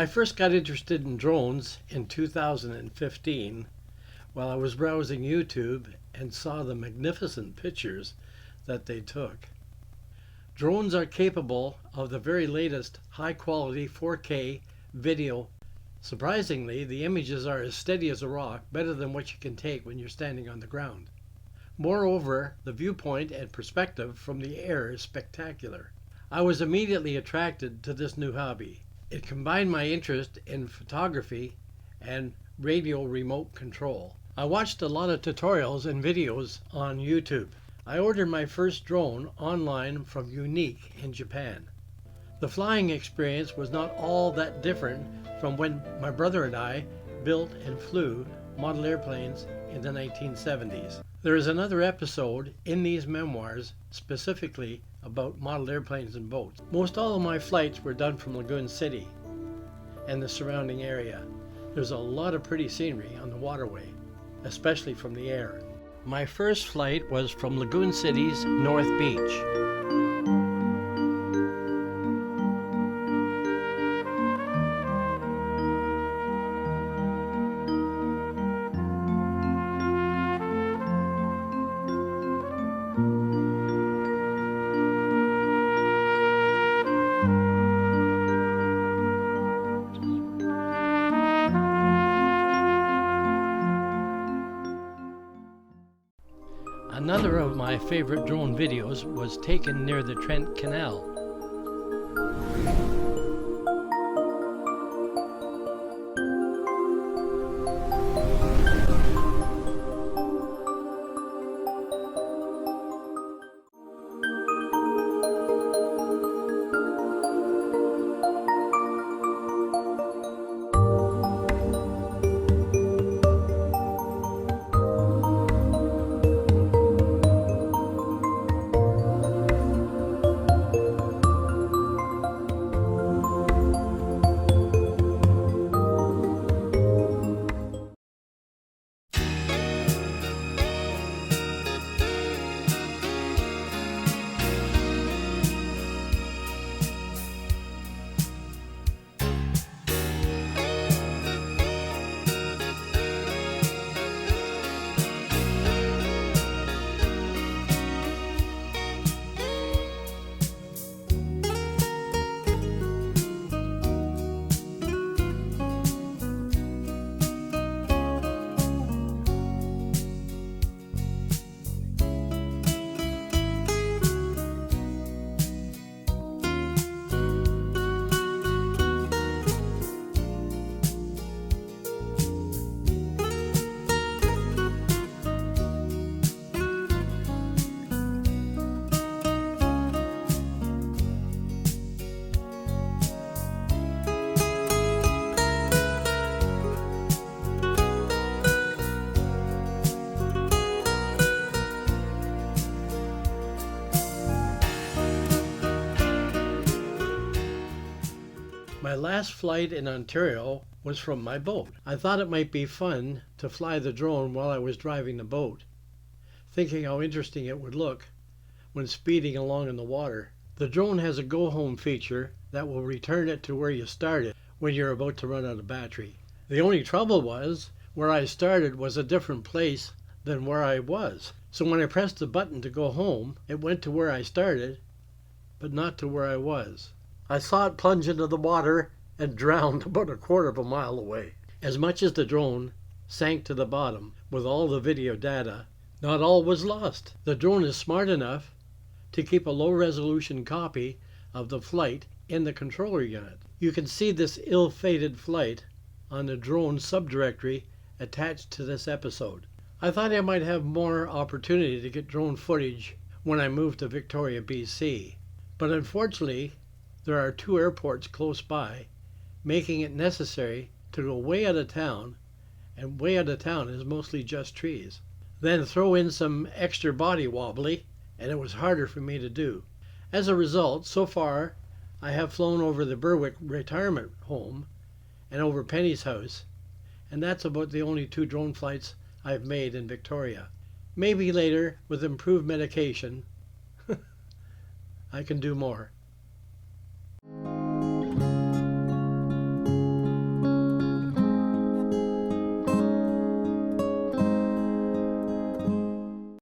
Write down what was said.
I first got interested in drones in 2015 while I was browsing YouTube and saw the magnificent pictures that they took. Drones are capable of the very latest high-quality 4K video. Surprisingly, the images are as steady as a rock, better than what you can take when you're standing on the ground. Moreover, the viewpoint and perspective from the air is spectacular. I was immediately attracted to this new hobby. It combined my interest in photography and radio remote control. I watched a lot of tutorials and videos on YouTube. I ordered my first drone online from Unique in Japan. The flying experience was not all that different from when my brother and I built and flew model airplanes in the 1970s. There is another episode in these memoirs specifically about model airplanes and boats. Most all of my flights were done from Lagoon City and the surrounding area. There's a lot of pretty scenery on the waterway, especially from the air. My first flight was from Lagoon City's North Beach. Another of my favorite drone videos was taken near the Trent Canal. My last flight in Ontario was from my boat. I thought it might be fun to fly the drone while I was driving the boat, thinking how interesting it would look when speeding along in the water. The drone has a go-home feature that will return it to where you started when you're about to run out of battery. The only trouble was, where I started was a different place than where I was. So when I pressed the button to go home, it went to where I started, but not to where I was. I saw it plunge into the water and drowned about a quarter of a mile away. As much as the drone sank to the bottom with all the video data, not all was lost. The drone is smart enough to keep a low-resolution copy of the flight in the controller unit. You can see this ill-fated flight on the drone subdirectory attached to this episode. I thought I might have more opportunity to get drone footage when I moved to Victoria, BC, but unfortunately there are two airports close by, making it necessary to go way out of town, and way out of town is mostly just trees. Then throw in some extra body wobbly, and it was harder for me to do. As a result, so far, I have flown over the Berwick retirement home and over Penny's house, and that's about the only two drone flights I've made in Victoria. Maybe later, with improved medication, I can do more.